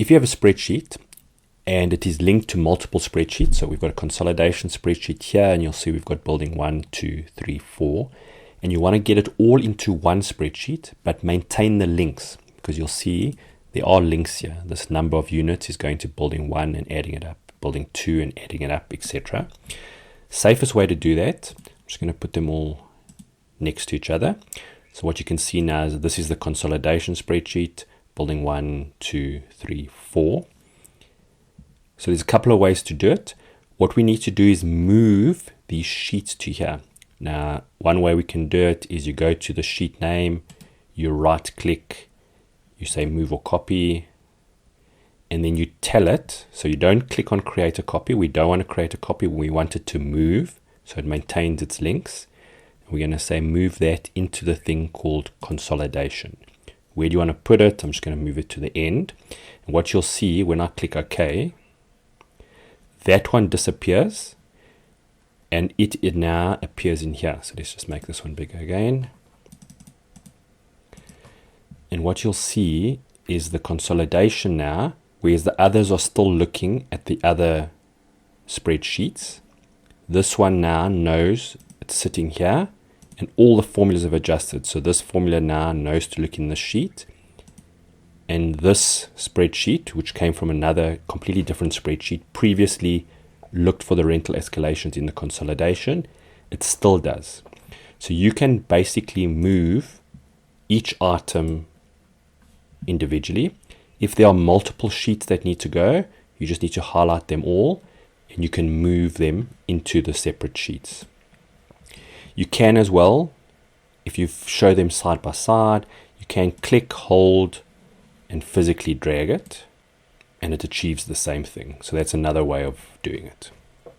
if you have a spreadsheet and it is linked to multiple spreadsheets, so we've got a consolidation spreadsheet here, and you'll see we've got building 1, 2, 3, 4, and you want to get it all into one spreadsheet, but maintain the links, because you'll see there are links here. This number of units is going to building 1 and adding it up, building 2 and adding it up, etc. Safest way to do that, I'm just going to put them all next to each other. So what you can see now is this is the consolidation spreadsheet, building 1, 2, 3, 4. So there's a couple of ways to do it. What we need to do is move these sheets to here. Now, one way we can do it is you go to the sheet name, you right click, you say move or copy, and then you tell it. So you don't click on create a copy. We don't want to create a copy. We want it to move so it maintains its links. We're going to say move that into the thing called consolidation. Where do you want to put it? I'm just going to move it to the end. And what you'll see when I click OK, that one disappears and it now appears in here. So let's just make this one bigger again. And what you'll see is the consolidation now, whereas the others are still looking at the other spreadsheets. This one now knows it's sitting here and all the formulas have adjusted. So this formula now knows to look in the sheet. And this spreadsheet, which came from another completely different spreadsheet, previously looked for the rental escalations in the consolidation. It still does. So you can basically move each item individually. If there are multiple sheets that need to go, you just need to highlight them all and you can move them into the separate sheets. You can as well, if you show them side by side, you can click, hold, and physically drag it, and it achieves the same thing. So that's another way of doing it.